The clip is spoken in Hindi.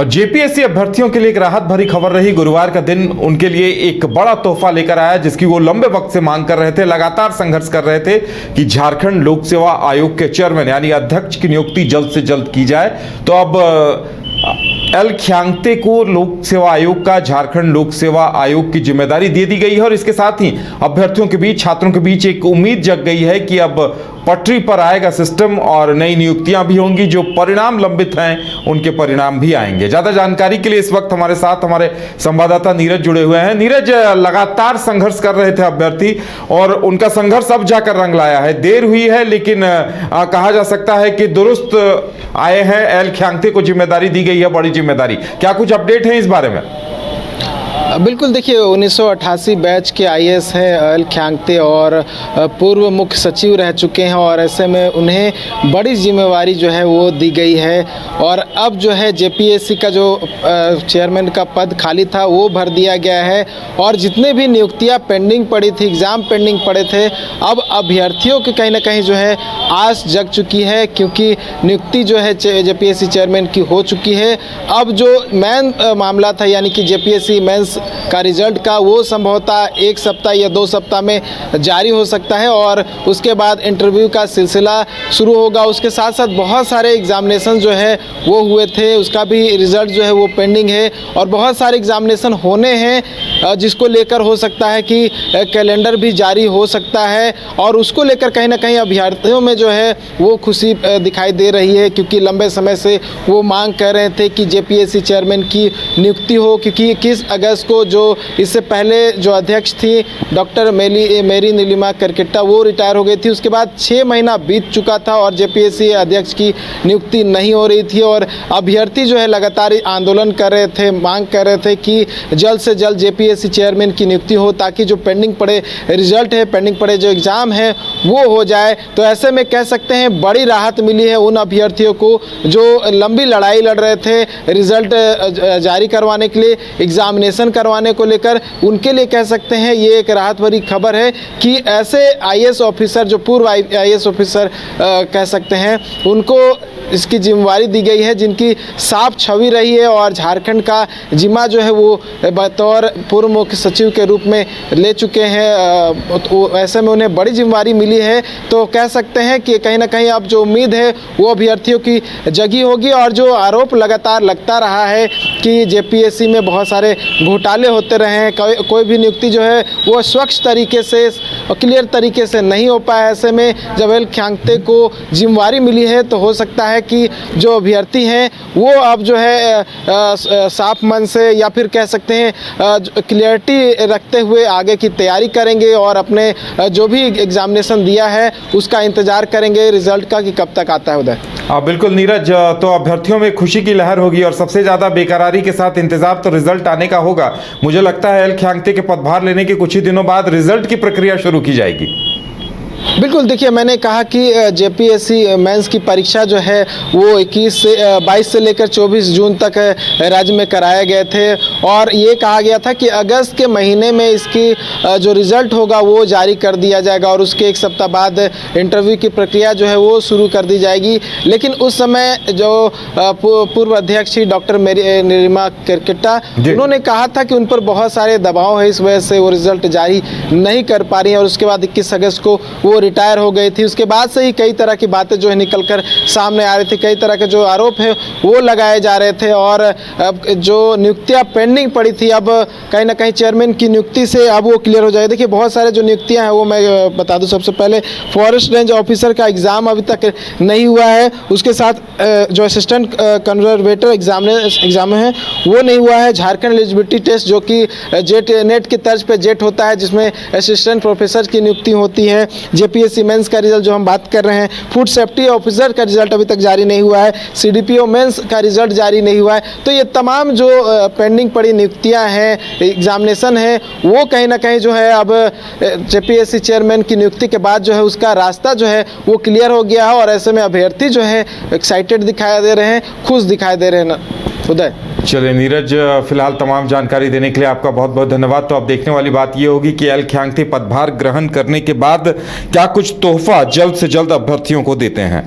और जेपीएससी अभ्यर्थियों के लिए एक राहत भरी खबर रही। गुरुवार का दिन उनके लिए एक बड़ा तोहफा लेकर आया, जिसकी वो लंबे वक्त से मांग कर रहे थे, लगातार संघर्ष कर रहे थे कि झारखंड लोक सेवा आयोग के चेयरमैन यानी अध्यक्ष की नियुक्ति जल्द से जल्द की जाए। तो अब एल ख्यांगते को लोक सेवा आयोग का झारखंड लोक सेवा आयोग की जिम्मेदारी दे दी गई है और इसके साथ ही अभ्यर्थियों के बीच, छात्रों के बीच एक उम्मीद जग गई है कि अब पटरी पर आएगा सिस्टम और नई नियुक्तियां भी होंगी। जो परिणाम लंबित हैं उनके परिणाम भी आएंगे। ज्यादा जानकारी के लिए इस वक्त हमारे साथ हमारे संवाददाता नीरज जुड़े हुए हैं। नीरज, लगातार संघर्ष कर रहे थे अभ्यर्थी और उनका संघर्ष अब जाकर रंग लाया है। देर हुई है लेकिन कहा जा सकता है कि दुरुस्त आए हैं। एल ख्यांगते को जिम्मेदारी दी गई है, बड़ी जिम्मेदारी। क्या कुछ अपडेट है इस बारे में? बिल्कुल, देखिए 1988 बैच के आईएएस हैं एल ख्यांगते और पूर्व मुख्य सचिव रह चुके हैं और ऐसे में उन्हें बड़ी जिम्मेवारी जो है वो दी गई है। और अब जो है जेपीएससी का जो चेयरमैन का पद खाली था वो भर दिया गया है और जितने भी नियुक्तियां पेंडिंग पड़ी थी, एग्ज़ाम पेंडिंग पड़े थे, अब अभ्यर्थियों के कहीं ना कहीं जो है आस जग चुकी है, क्योंकि नियुक्ति जो है जेपीएससी चेयरमैन की हो चुकी है। अब जो मेन मामला था यानी कि जेपीएससी मेंस का रिजल्ट का, वो संभवतः 1 सप्ताह या 2 सप्ताह में जारी हो सकता है और उसके बाद इंटरव्यू का सिलसिला शुरू होगा। उसके साथ साथ बहुत सारे एग्जामिनेशन जो है वो हुए थे, उसका भी रिजल्ट जो है वो पेंडिंग है और बहुत सारे एग्जामिनेशन होने हैं जिसको लेकर हो सकता है कि कैलेंडर भी जारी हो सकता है और उसको लेकर कहीं ना कहीं अभ्यर्थियों में जो है वो खुशी दिखाई दे रही है, क्योंकि लंबे समय से वो मांग कर रहे थे कि जेपीएससी चेयरमैन की नियुक्ति हो। क्योंकि 21 अगस्त को जो इससे पहले जो अध्यक्ष थी डॉक्टर मेरी नीलिमा करकेट्टा, वो रिटायर हो गई थी। उसके बाद 6 महीना बीत चुका था और जेपीएससी अध्यक्ष की नियुक्ति नहीं हो रही थी और अभ्यर्थी जो है लगातार आंदोलन कर रहे थे, मांग कर रहे थे कि जल्द से जल्द जेपीएससी चेयरमैन की नियुक्ति हो, ताकि जो पेंडिंग पड़े रिजल्ट है, पेंडिंग पड़े जो एग्ज़ाम है वो हो जाए। तो ऐसे में कह सकते हैं बड़ी राहत मिली है उन अभ्यर्थियों को जो लंबी लड़ाई लड़ रहे थे रिजल्ट जारी करवाने के लिए, एग्जामिनेशन करवाने को लेकर। उनके लिए कह सकते हैं ये एक राहत भरी खबर है कि ऐसे आईएएस ऑफिसर, जो पूर्व आईएएस ऑफिसर कह सकते हैं, उनको इसकी जिम्मेवारी दी गई है, जिनकी साफ छवि रही है और झारखंड का जिम्मा जो है वो बतौर पूर्व मुख्य सचिव के रूप में ले चुके हैं। तो ऐसे में उन्हें बड़ी जिम्मेवारी मिली है। तो कह सकते हैं कि कहीं ना कहीं अब जो उम्मीद है वो अभ्यर्थियों की जगी होगी और जो आरोप लगातार लगता रहा है कि जेपीएससी में बहुत सारे घोटाले होते रहे हैं, कोई भी नियुक्ति जो है वो स्वच्छ तरीके से और क्लियर तरीके से नहीं हो पाया। ऐसे में जब एल ख्यांगते को जिम्मेवारी मिली है तो हो सकता है कि जो अभ्यर्थी हैं वो अब जो है साफ मन से या फिर कह सकते हैं क्लियरिटी रखते हुए आगे की तैयारी करेंगे और अपने जो भी एग्जामिनेशन दिया है उसका इंतजार करेंगे रिजल्ट का कि कब तक आता है। उदय, बिल्कुल नीरज, तो अभ्यर्थियों में खुशी की लहर होगी और सबसे ज़्यादा बेकरारी के साथ इंतजार तो रिजल्ट आने का होगा। मुझे लगता है एल ख्यांगते के पदभार लेने के कुछ ही दिनों बाद रिजल्ट की प्रक्रिया शुरू की जाएगी। बिल्कुल, देखिए मैंने कहा कि जेपीएससी मेंस की परीक्षा जो है वो 22 से लेकर 24 जून तक राज्य में कराए गए थे और ये कहा गया था कि अगस्त के महीने में इसकी जो रिज़ल्ट होगा वो जारी कर दिया जाएगा और उसके 1 सप्ताह बाद इंटरव्यू की प्रक्रिया जो है वो शुरू कर दी जाएगी। लेकिन उस समय जो पूर्व अध्यक्ष थी डॉक्टर नीलिमा करकेट्टा, उन्होंने कहा था कि उन पर बहुत सारे दबाव है, इस वजह से वो रिज़ल्ट जारी नहीं कर पा रही है और उसके बाद 21 अगस्त को वो रिटायर हो गई थी। उसके बाद से ही कई तरह की बातें जो है निकलकर सामने आ रही थी, कई तरह के जो आरोप है वो लगाए जा रहे थे और अब जो नियुक्तियां पेंडिंग पड़ी थी अब कहीं ना कहीं चेयरमैन की नियुक्ति से अब वो क्लियर हो जाएगी। देखिए बहुत सारे जो नियुक्तियां हैं वो मैं बता दूं, सबसे पहले फॉरेस्ट रेंज ऑफिसर का एग्ज़ाम अभी तक नहीं हुआ है, उसके साथ जो असिस्टेंट कंजर्वेटर एग्जाम है वो नहीं हुआ है। झारखंड एलिजिबिलिटी टेस्ट जो कि जेट नेट की तर्ज पर जेट होता है, जिसमें असिस्टेंट प्रोफेसर की नियुक्ति होती है। जेपीएससी मेंस का रिजल्ट जो हम बात कर रहे हैं, फूड सेफ्टी ऑफिसर का रिजल्ट अभी तक जारी नहीं हुआ है, सीडीपीओ मेंस का रिजल्ट जारी नहीं हुआ है। तो ये तमाम जो पेंडिंग पड़ी नियुक्तियां हैं, एग्जामिनेशन है, वो कहीं ना कहीं जो है अब जेपीएससी चेयरमैन की नियुक्ति के बाद जो है उसका रास्ता जो है वो क्लियर हो गया है और ऐसे में अभ्यर्थी जो है एक्साइटेड दिखाई दे रहे हैं, खुश दिखाई दे रहे हैं। उदय, चलिए नीरज, फिलहाल तमाम जानकारी देने के लिए आपका बहुत बहुत धन्यवाद। तो अब देखने वाली बात ये होगी कि एल ख्यांगते पदभार ग्रहण करने के बाद क्या कुछ तोहफा जल्द से जल्द अभ्यर्थियों को देते हैं।